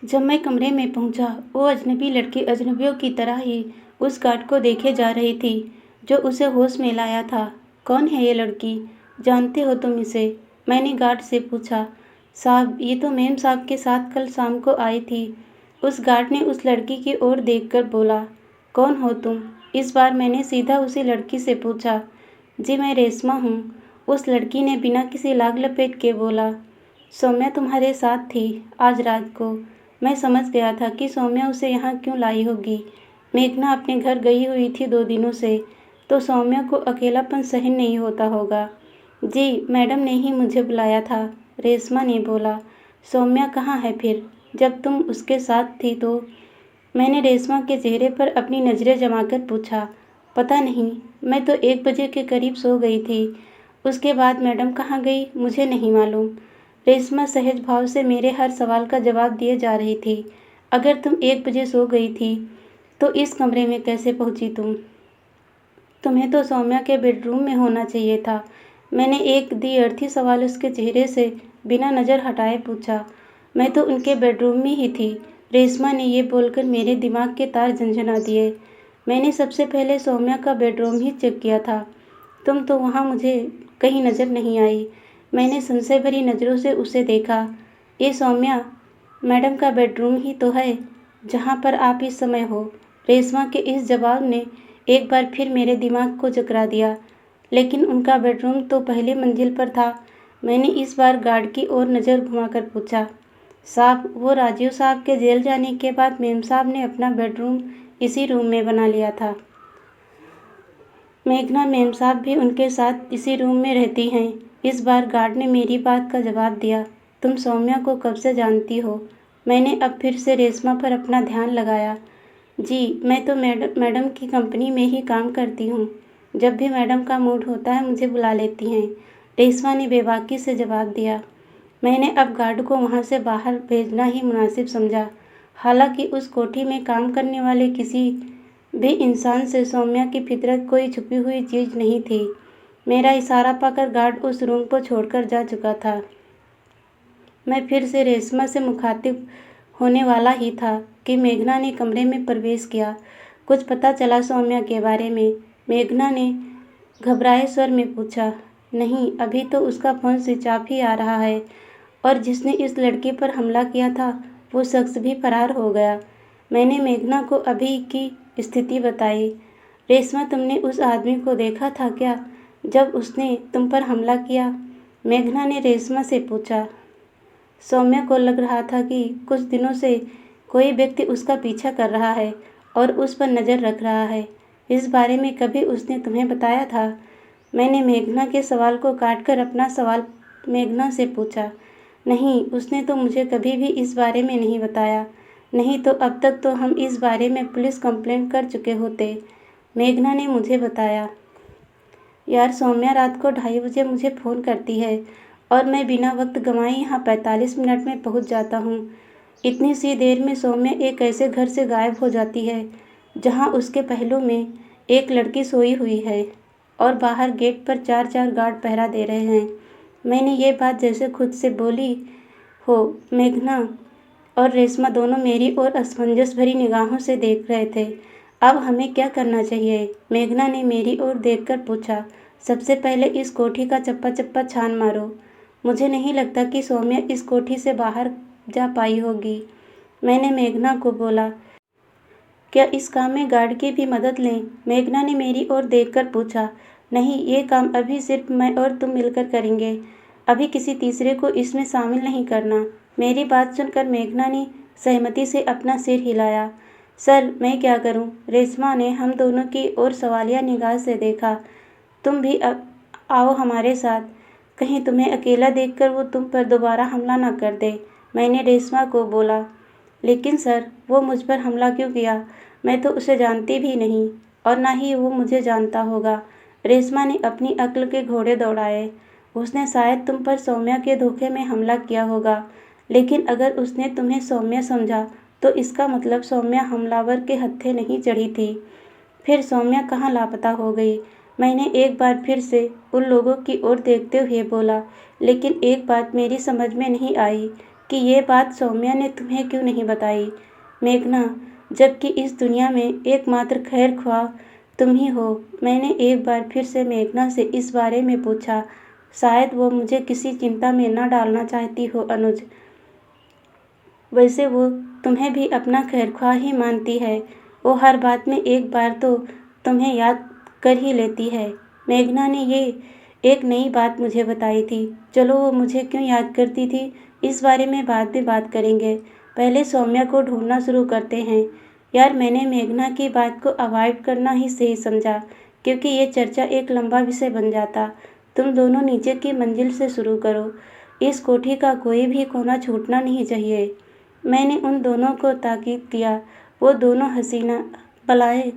जब मैं कमरे में पहुंचा, वो अजनबी लड़की अजनबियों की तरह ही उस गार्ड को देखे जा रही थी जो उसे होश में लाया था। कौन है ये लड़की? जानते हो तुम इसे? मैंने गार्ड से पूछा। साहब, ये तो मेम साहब के साथ कल शाम को आई थी। उस गार्ड ने उस लड़की की ओर देखकर बोला। कौन हो तुम? इस बार मैंने सीधा उसी लड़की से पूछा। जी, मैं रेशमा हूँ। उस लड़की ने बिना किसी लाग लपेट के बोला। सौम्या तुम्हारे साथ थी आज रात को। मैं समझ गया था कि सौम्या उसे यहाँ क्यों लाई होगी। मेघना अपने घर गई हुई थी 2 दिनों से, तो सौम्या को अकेलापन सहन नहीं होता होगा। जी, मैडम ने ही मुझे बुलाया था, रेशमा ने बोला। सौम्या कहाँ है फिर, जब तुम उसके साथ थी तो? मैंने रेशमा के चेहरे पर अपनी नज़रें जमाकर पूछा। पता नहीं, मैं तो 1 बजे के करीब सो गई थी। उसके बाद मैडम कहाँ गई मुझे नहीं मालूम। रेशमा सहज भाव से मेरे हर सवाल का जवाब दिए जा रही थी। अगर तुम 1 बजे सो गई थी तो इस कमरे में कैसे पहुंची तुम? तुम्हें तो सौम्या के बेडरूम में होना चाहिए था। मैंने एक द्व्यर्थी सवाल उसके चेहरे से बिना नज़र हटाए पूछा। मैं तो उनके बेडरूम में ही थी। रेशमा ने ये बोलकर मेरे दिमाग के तार झंझना दिए। मैंने सबसे पहले सौम्या का बेडरूम ही चेक किया था। तुम तो वहाँ मुझे कहीं नज़र नहीं आई। मैंने संशय भरी नज़रों से उसे देखा। ये सौम्या मैडम का बेडरूम ही तो है जहाँ पर आप इस समय हो। रेशमा के इस जवाब ने एक बार फिर मेरे दिमाग को चकरा दिया। लेकिन उनका बेडरूम तो पहली मंजिल पर था। मैंने इस बार गार्ड की ओर नज़र घुमाकर पूछा। साहब, वो राजीव साहब के जेल जाने के बाद मेम साहब ने अपना बेडरूम इसी रूम में बना लिया था। मेघना मेम साहब भी उनके साथ इसी रूम में रहती हैं। इस बार गार्ड ने मेरी बात का जवाब दिया। तुम सौम्या को कब से जानती हो? मैंने अब फिर से रेशमा पर अपना ध्यान लगाया। जी, मैं तो मैडम की कंपनी में ही काम करती हूँ। जब भी मैडम का मूड होता है मुझे बुला लेती हैं, रेशमा ने बेबाकी से जवाब दिया। मैंने अब गार्ड को वहाँ से बाहर भेजना ही मुनासिब समझा। हालांकि उस कोठी में काम करने वाले किसी भी इंसान से सौम्या की फितरत कोई छुपी हुई चीज़ नहीं थी। मेरा इशारा पाकर गार्ड उस रूम को छोड़कर जा चुका था। मैं फिर से रेशमा से मुखातिब होने वाला ही था कि मेघना ने कमरे में प्रवेश किया। कुछ पता चला सौम्या के बारे में? मेघना ने घबराए स्वर में पूछा। नहीं, अभी तो उसका फ़ोन स्विच ऑफ ही आ रहा है और जिसने इस लड़की पर हमला किया था वो शख्स भी फरार हो गया। मैंने मेघना को अभी की स्थिति बताई। रेशमा, तुमने उस आदमी को देखा था क्या जब उसने तुम पर हमला किया? मेघना ने रेशमा से पूछा। सौम्या को लग रहा था कि कुछ दिनों से कोई व्यक्ति उसका पीछा कर रहा है और उस पर नज़र रख रहा है। इस बारे में कभी उसने तुम्हें बताया था? मैंने मेघना के सवाल को काटकर अपना सवाल मेघना से पूछा। नहीं, उसने तो मुझे कभी भी इस बारे में नहीं बताया। नहीं तो अब तक तो हम इस बारे में पुलिस कंप्लेंट कर चुके होते। मेघना ने मुझे बताया। यार, सौम्या रात को 2:30 बजे मुझे फ़ोन करती है और मैं बिना वक्त गंवाए यहाँ 45 मिनट में पहुँच जाता हूँ। इतनी सी देर में सौम्या एक ऐसे घर से गायब हो जाती है जहाँ उसके पहलू में एक लड़की सोई हुई है और बाहर गेट पर 4-4 गार्ड पहरा दे रहे हैं। मैंने ये बात जैसे खुद से बोली हो। मेघना और रेशमा दोनों मेरी ओर असमंजस भरी निगाहों से देख रहे थे। अब हमें क्या करना चाहिए? मेघना ने मेरी ओर देखकर पूछा। सबसे पहले इस कोठी का चप्पा चप्पा छान मारो। मुझे नहीं लगता कि सौम्या इस कोठी से बाहर जा पाई होगी। मैंने मेघना को बोला। क्या इस काम में गार्ड की भी मदद लें? मेघना ने मेरी ओर देखकर पूछा। नहीं, ये काम अभी सिर्फ मैं और तुम मिलकर करेंगे। अभी किसी तीसरे को इसमें शामिल नहीं करना। मेरी बात सुनकर मेघना ने सहमति से अपना सिर हिलाया। सर, मैं क्या करूं? रेशमा ने हम दोनों की ओर सवालिया निगाह से देखा। तुम भी आओ हमारे साथ। कहीं तुम्हें अकेला देखकर वो तुम पर दोबारा हमला न कर दे। मैंने रेशमा को बोला। लेकिन सर, वो मुझ पर हमला क्यों किया? मैं तो उसे जानती भी नहीं और ना ही वो मुझे जानता होगा। रेशमा ने अपनी अक्ल के घोड़े दौड़ाए। उसने शायद तुम पर सौम्या के धोखे में हमला किया होगा, लेकिन अगर उसने तुम्हें सौम्या समझा तो इसका मतलब सौम्या हमलावर के हत्थे नहीं चढ़ी थी। फिर सौम्या कहाँ लापता हो गई? मैंने एक बार फिर से उन लोगों की ओर देखते हुए बोला। लेकिन एक बात मेरी समझ में नहीं आई कि ये बात सौम्या ने तुम्हें क्यों नहीं बताई मेघना, जबकि इस दुनिया में एकमात्र खैर ख्वाह तुम ही हो। मैंने एक बार फिर से मेघना से इस बारे में पूछा। शायद वो मुझे किसी चिंता में न डालना चाहती हो अनुज। वैसे वो तुम्हें भी अपना खैरख्वाह ही मानती है। वो हर बात में एक बार तो तुम्हें याद कर ही लेती है। मेघना ने ये एक नई बात मुझे बताई थी। चलो वो मुझे क्यों याद करती थी इस बारे में बाद में बात करेंगे। पहले सौम्या को ढूंढना शुरू करते हैं। यार मैंने मेघना की बात को अवॉइड करना ही सही समझा, क्योंकि ये चर्चा एक लंबा विषय बन जाता। तुम दोनों नीचे की मंजिल से शुरू करो। इस कोठी का कोई भी कोना छूटना नहीं चाहिए। मैंने उन दोनों को ताकीद किया। वो दोनों हसीना बलाएं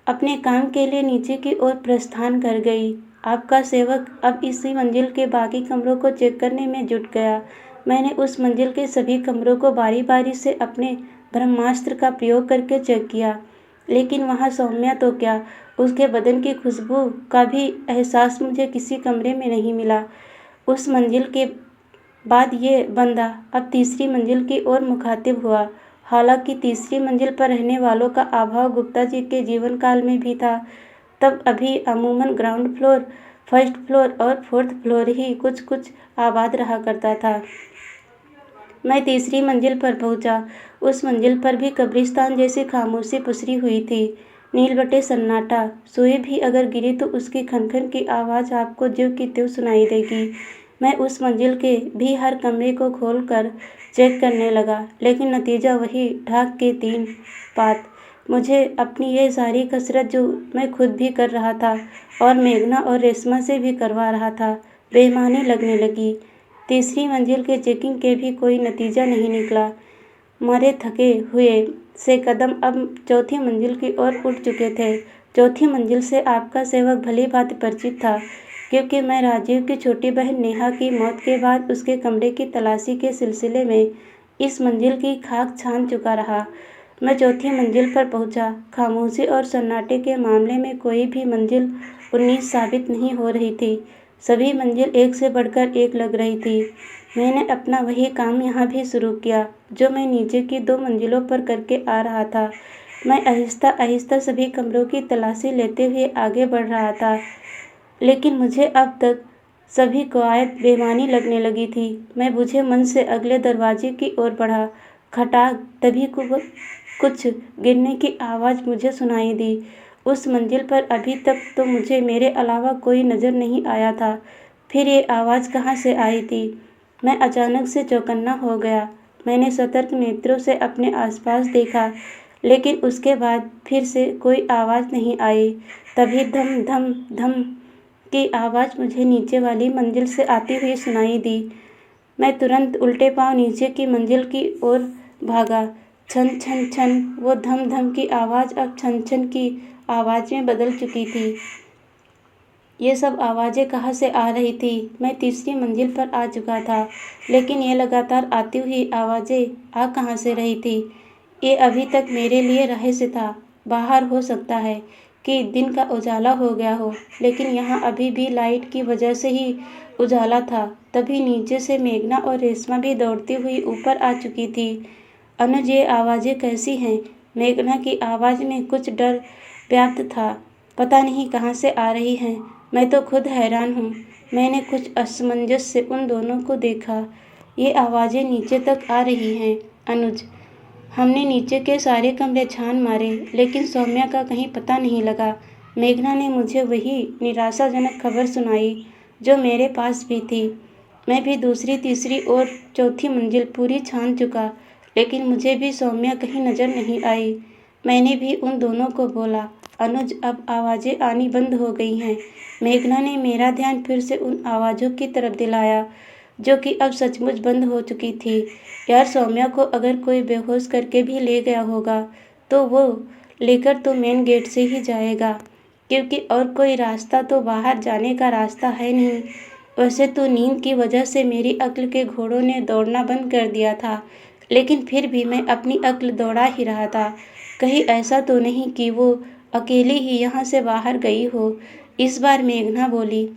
अपने काम के लिए नीचे की ओर प्रस्थान कर गई। आपका सेवक अब इसी मंजिल के बाकी कमरों को चेक करने में जुट गया। मैंने उस मंजिल के सभी कमरों को बारी बारी से अपने ब्रह्मास्त्र का प्रयोग करके चेक किया, लेकिन वहाँ सौम्या तो क्या, उसके बदन की खुशबू का भी एहसास मुझे किसी कमरे में नहीं मिला। उस मंजिल के बाद ये बंदा अब तीसरी मंजिल की ओर मुखातिब हुआ। हालांकि तीसरी मंजिल पर रहने वालों का अभाव गुप्ता जी के जीवन काल में भी था। तब अभी अमूमन ग्राउंड फ्लोर, फर्स्ट फ्लोर और फोर्थ फ्लोर ही कुछ कुछ आबाद रहा करता था। मैं तीसरी मंजिल पर पहुंचा। उस मंजिल पर भी कब्रिस्तान जैसी खामोशी पसरी हुई थी। नीलबटे सन्नाटा। सुई भी अगर गिरी तो उसकी खनखन की आवाज़ आपको ज्यों की त्यों सुनाई देगी। मैं उस मंजिल के भी हर कमरे को खोल कर चेक करने लगा, लेकिन नतीजा वही, ढाक के 3 पात। मुझे अपनी ये सारी कसरत जो मैं खुद भी कर रहा था और मेघना और रेशमा से भी करवा रहा था, बेईमानी लगने लगी। तीसरी मंजिल के चेकिंग के भी कोई नतीजा नहीं निकला। मरे थके हुए से कदम अब चौथी मंजिल की ओर उठ चुके थे। चौथी मंजिल से आपका सेवक भली भांति परिचित था, क्योंकि मैं राजीव की छोटी बहन नेहा की मौत के बाद उसके कमरे की तलाशी के सिलसिले में इस मंजिल की खाक छान चुका रहा। मैं चौथी मंजिल पर पहुंचा। खामोशी और सन्नाटे के मामले में कोई भी मंजिल 19 साबित नहीं हो रही थी। सभी मंजिल एक से बढ़कर एक लग रही थी। मैंने अपना वही काम यहाँ भी शुरू किया जो मैं नीचे की 2 मंजिलों पर करके आ रहा था। मैं आहिस्ता आहिस्ता सभी कमरों की तलाशी लेते हुए आगे बढ़ रहा था, लेकिन मुझे अब तक सभी कवायद बेमानी लगने लगी थी। मैं बुझे मन से अगले दरवाजे की ओर बढ़ा। खटाक, तभी कुछ गिरने की आवाज़ मुझे सुनाई दी। उस मंजिल पर अभी तक तो मुझे मेरे अलावा कोई नज़र नहीं आया था। फिर ये आवाज़ कहाँ से आई थी? मैं अचानक से चौकन्ना हो गया। मैंने सतर्क नेत्रों से अपने आसपास देखा, लेकिन उसके बाद फिर से कोई आवाज़ नहीं आई। तभी धम धम धम की आवाज़ मुझे नीचे वाली मंजिल से आती हुई सुनाई दी। मैं तुरंत उल्टे पांव नीचे की मंजिल की ओर भागा। छन छन छन। वो धम धम की आवाज़ अब छन छन की आवाज़ में बदल चुकी थी। ये सब आवाज़ें कहाँ से आ रही थी? मैं तीसरी मंजिल पर आ चुका था, लेकिन ये लगातार आती हुई आवाज़ें आ कहाँ से रही थी? ये अभी तक मेरे लिए रहस्य था। बाहर हो सकता है कि दिन का उजाला हो गया हो, लेकिन यहाँ अभी भी लाइट की वजह से ही उजाला था। तभी नीचे से मेघना और रेशमा भी दौड़ती हुई ऊपर आ चुकी थी। अनुज, ये आवाज़ें कैसी हैं? मेघना की आवाज़ में कुछ डर व्याप्त था। पता नहीं कहाँ से आ रही हैं। मैं तो खुद हैरान हूँ। मैंने कुछ असमंजस से उन दोनों को देखा। ये आवाज़ें नीचे तक आ रही हैं अनुज। हमने नीचे के सारे कमरे छान मारे, लेकिन सौम्या का कहीं पता नहीं लगा। मेघना ने मुझे वही निराशाजनक खबर सुनाई जो मेरे पास भी थी। मैं भी दूसरी, तीसरी और चौथी मंजिल पूरी छान चुका, लेकिन मुझे भी सौम्या कहीं नज़र नहीं आई। मैंने भी उन दोनों को बोला, अनुज, अब आवाज़ें आनी बंद हो गई हैं। मेघना ने मेरा ध्यान फिर से उन आवाज़ों की तरफ दिलाया, जो कि अब सचमुच बंद हो चुकी थी। यार, सौम्या को अगर कोई बेहोश करके भी ले गया होगा, तो वो लेकर तो मेन गेट से ही जाएगा, क्योंकि और कोई रास्ता तो बाहर जाने का रास्ता है नहीं। वैसे तो नींद की वजह से मेरी अक्ल के घोड़ों ने दौड़ना बंद कर दिया था, लेकिन फिर भी मैं अपनी अक्ल दौड़ा ही रहा था। कहीं ऐसा तो नहीं कि वो अकेली ही यहाँ से बाहर गई हो? इस बार मेघना बोली,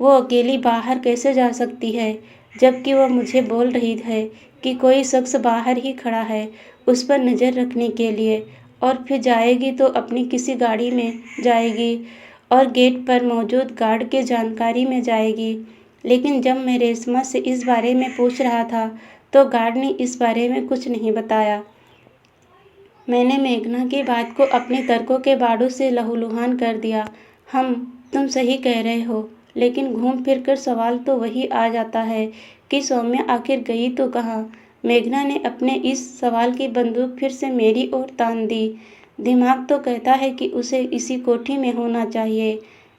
वो अकेली बाहर कैसे जा सकती है, जबकि वह मुझे बोल रही है कि कोई शख्स बाहर ही खड़ा है उस पर नज़र रखने के लिए, और फिर जाएगी तो अपनी किसी गाड़ी में जाएगी और गेट पर मौजूद गार्ड की जानकारी में जाएगी। लेकिन जब मैं रेशमा से इस बारे में पूछ रहा था तो गार्ड ने इस बारे में कुछ नहीं बताया। मैंने मेघना की बात को अपने तर्कों के बाड़ू से लहूलुहान कर दिया। तुम सही कह रहे हो, लेकिन घूम फिर कर सवाल तो वही आ जाता है कि सौम्या आखिर गई तो कहाँ। मेघना ने अपने इस सवाल की बंदूक फिर से मेरी ओर तान दी। दिमाग तो कहता है कि उसे इसी कोठी में होना चाहिए।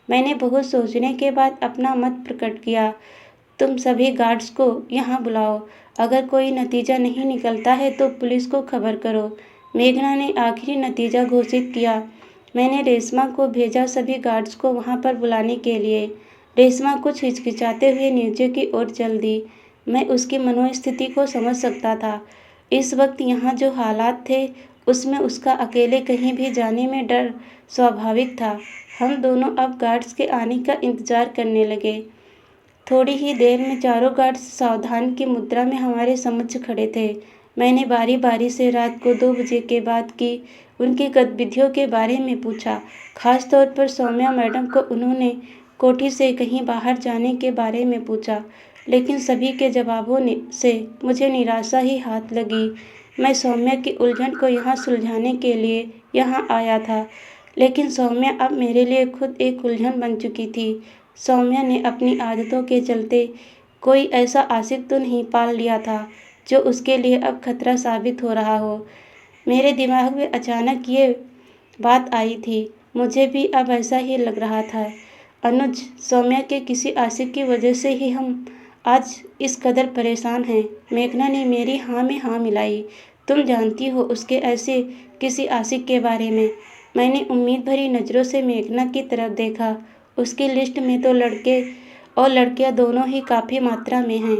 मैंने बहुत सोचने के बाद अपना मत प्रकट किया। तुम सभी गार्ड्स को यहाँ बुलाओ। अगर कोई नतीजा नहीं निकलता है तो पुलिस को खबर करो। मेघना ने आखिरी नतीजा घोषित किया। मैंने रेशमा को भेजा सभी गार्ड्स को वहाँ पर बुलाने के लिए। रेशमा कुछ हिचकिचाते हुए नीचे की ओर चल दी। मैं उसकी मनोस्थिति को समझ सकता था। इस वक्त यहाँ जो हालात थे उसमें उसका अकेले कहीं भी जाने में डर स्वाभाविक था। हम दोनों अब गार्ड्स के आने का इंतज़ार करने लगे। थोड़ी ही देर में चारों गार्ड्स सावधान की मुद्रा में हमारे समक्ष खड़े थे। मैंने बारी बारी से रात को 2 बजे के बाद की उनकी गतिविधियों के बारे में पूछा। खास तौर पर सौम्या मैडम को उन्होंने कोठी से कहीं बाहर जाने के बारे में पूछा, लेकिन सभी के जवाबों से मुझे निराशा ही हाथ लगी। मैं सौम्या की उलझन को यहाँ सुलझाने के लिए यहाँ आया था, लेकिन सौम्या अब मेरे लिए खुद एक उलझन बन चुकी थी। सौम्या ने अपनी आदतों के चलते कोई ऐसा आशिक तो नहीं पाल लिया था जो उसके लिए अब खतरा साबित हो रहा हो। मेरे दिमाग में अचानक ये बात आई थी। मुझे भी अब ऐसा ही लग रहा था। अनुज, सौम्या के किसी आशिक की वजह से ही हम आज इस कदर परेशान हैं। मेघना ने मेरी हाँ में हाँ मिलाई। तुम जानती हो उसके ऐसे किसी आशिक के बारे में? मैंने उम्मीद भरी नज़रों से मेघना की तरफ देखा। उसकी लिस्ट में तो लड़के और लड़कियां दोनों ही काफ़ी मात्रा में हैं।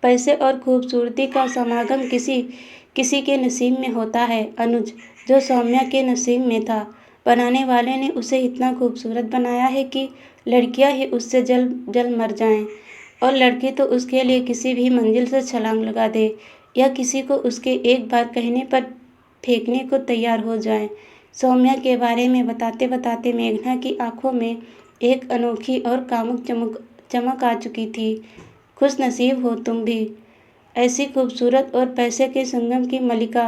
पैसे और खूबसूरती का समागम किसी किसी के नसीब में होता है अनुज, जो सौम्या के नसीब में था। बनाने वाले ने उसे इतना खूबसूरत बनाया है कि लड़कियां ही उससे जल जल मर जाएं, और लड़के तो उसके लिए किसी भी मंजिल से छलांग लगा दे या किसी को उसके एक बार कहने पर फेंकने को तैयार हो जाएं। सौम्या के बारे में बताते बताते मेघना की आंखों में एक अनोखी और कामुक चमक आ चुकी थी। खुश नसीब हो तुम भी। ऐसी खूबसूरत और पैसे के संगम की मलिका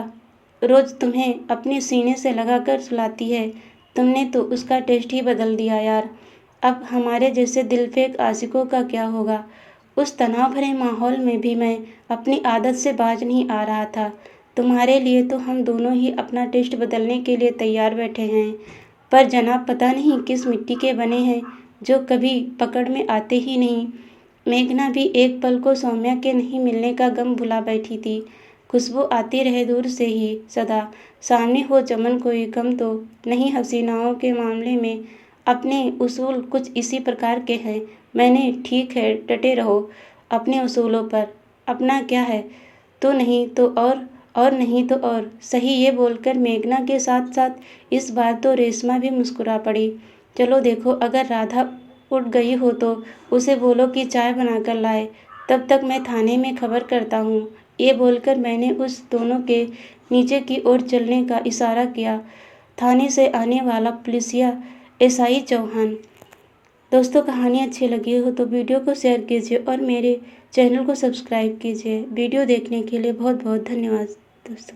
रोज़ तुम्हें अपने सीने से लगाकर सुलाती है। तुमने तो उसका टेस्ट ही बदल दिया यार। अब हमारे जैसे दिलफेक आशिकों का क्या होगा? उस तनाव भरे माहौल में भी मैं अपनी आदत से बाज नहीं आ रहा था। तुम्हारे लिए तो हम दोनों ही अपना टेस्ट बदलने के लिए तैयार बैठे हैं, पर जनाब पता नहीं किस मिट्टी के बने हैं जो कभी पकड़ में आते ही नहीं। मेघना भी एक पल को सौम्या के नहीं मिलने का गम भुला बैठी थी। खुशबू आती रहे दूर से ही सदा, सामने हो चमन कोई कम तो नहीं। हसीनाओं के मामले में अपने उसूल कुछ इसी प्रकार के हैं। मैंने ठीक है, डटे रहो अपने उसूलों पर। अपना क्या है, तो नहीं तो और नहीं तो और। सही ये बोलकर मेघना के साथ साथ इस बार तो रेशमा भी मुस्कुरा पड़ी। चलो देखो, अगर राधा उठ गई हो तो उसे बोलो कि चाय बनाकर लाए, तब तक मैं थाने में खबर करता हूँ। ये बोलकर मैंने उस दोनों के नीचे की ओर चलने का इशारा किया। थाने से आने वाला पुलिसिया एसआई चौहान। दोस्तों, कहानी अच्छी लगी हो तो वीडियो को शेयर कीजिए और मेरे चैनल को सब्सक्राइब कीजिए। वीडियो देखने के लिए बहुत बहुत धन्यवाद दोस्तों।